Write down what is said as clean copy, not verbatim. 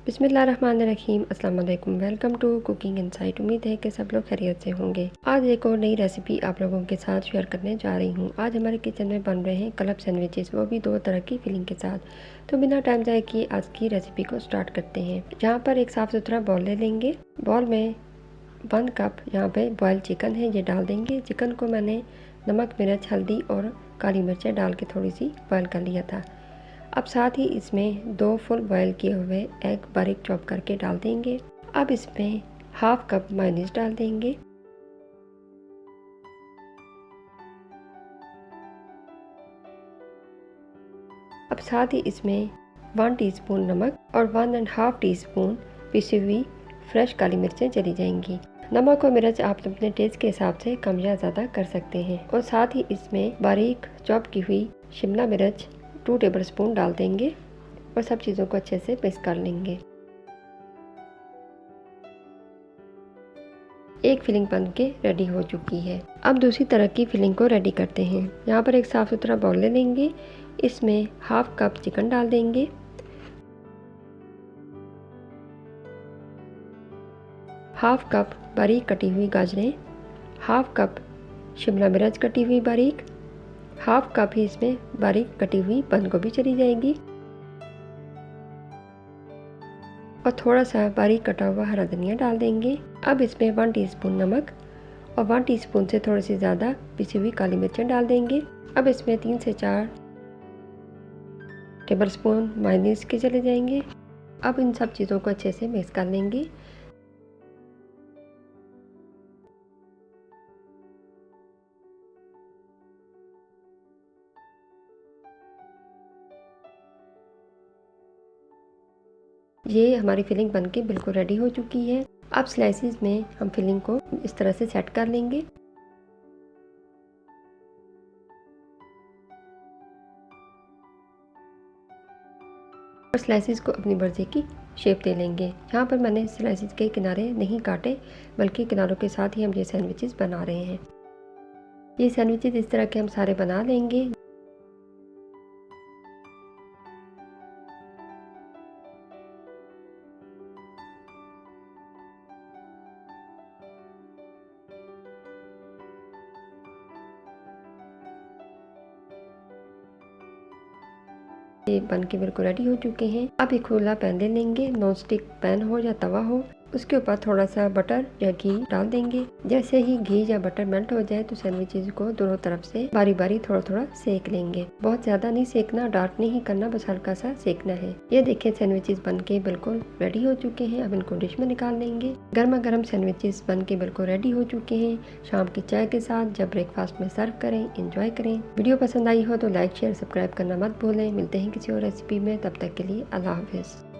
बिस्मिल्लाहिर्रहमानिर्रहीम। अस्सलाम वालेकुम। Welcome to cooking insight. उम्मीद है कि सब लोग खैरियत से होंगे। आज एक और नई रेसिपी आप लोगों के साथ शेयर करने जा रही हूँ। आज हमारे किचन में बन रहे हैं क्लब सैंडविचेस, वो भी 2 तरह की फिलिंग के साथ। तो बिना टाइम जाए किए आज की रेसिपी को स्टार्ट करते हैं। यहाँ पर एक साफ़ सुथरा बॉल ले लेंगे। बॉल में 1 कप यहाँ पे बॉयल चिकन है, ये डाल देंगे। चिकन को मैंने नमक, मिर्च, हल्दी और काली मिर्चें डाल के थोड़ी सी बॉयल कर लिया था। अब साथ ही इसमें 2 फुल बॉयल किए हुए एग बारीक चॉप करके डाल देंगे। अब इसमें 1/2 कप मेयोनीज डाल देंगे। अब साथ ही इसमें 1 टीस्पून नमक और 1.5 टीस्पून पिसी हुई फ्रेश काली मिर्चें चली जाएंगी। नमक और मिर्च आप अपने टेस्ट के हिसाब से कम या ज़्यादा कर सकते हैं। और साथ ही इसमें बारीक चॉप की हुई शिमला मिर्च 2 टेबलस्पून डाल देंगे और सब चीज़ों को अच्छे से मिक्स कर लेंगे। एक फिलिंग बन के रेडी हो चुकी है। अब दूसरी तरह की फिलिंग को रेडी करते हैं। यहाँ पर एक साफ़ सुथरा बाउल ले लेंगे। इसमें 1/2 कप चिकन डाल देंगे। 1/2 कप बारीक कटी हुई गाजरें, 1/2 कप शिमला मिर्च कटी हुई बारीक, 1/2 कप ही इसमें बारीक कटी हुई बंद गोभी चली जाएगी और थोड़ा सा बारीक कटा हुआ हरा धनिया डाल देंगे। अब इसमें 1 टीस्पून नमक और 1 टीस्पून से थोड़ी सी ज़्यादा पिसी हुई काली मिर्चें डाल देंगे। अब इसमें 3 से 4 टेबलस्पून मेयोनीज के चले जाएंगे। अब इन सब चीज़ों को अच्छे से मिक्स कर लेंगे। ये हमारी फिलिंग बनके बिल्कुल रेडी हो चुकी है। अब स्लाइसिस में हम फिलिंग को इस तरह से सेट कर लेंगे। और स्लाइसिस को अपनी मर्जी की शेप दे लेंगे। यहाँ पर मैंने स्लाइसिस के किनारे नहीं काटे, बल्कि किनारों के साथ ही हम ये सैंडविचेस बना रहे हैं। ये सैंडविचेस इस तरह के हम सारे बना लेंगे। ये बन के बिल्कुल रेडी हो चुके हैं। अब एक खुला पैन ले लेंगे। नॉन स्टिक पैन हो या तवा हो, उसके ऊपर थोड़ा सा बटर या घी डाल देंगे। जैसे ही घी या बटर मेल्ट हो जाए तो सैंडविचेस को दोनों तरफ से बारी बारी थोड़ा थोड़ा सेक लेंगे। बहुत ज्यादा नहीं सेकना, डार्क नहीं करना, बस हल्का सा सेकना है। ये देखिए सैंडविचेस बन के बिल्कुल रेडी हो चुके हैं। अब इनको डिश में निकाल लेंगे। गर्मा गर्म सैंडविचेस बन के बिल्कुल रेडी हो चुके हैं। शाम की चाय के साथ जब ब्रेकफास्ट में सर्व करें, एंजॉय करें। वीडियो पसंद आई हो तो लाइक, शेयर, सब्सक्राइब करना मत भूलें। मिलते हैं किसी और रेसिपी में, तब तक के लिए अल्लाह हाफिज़।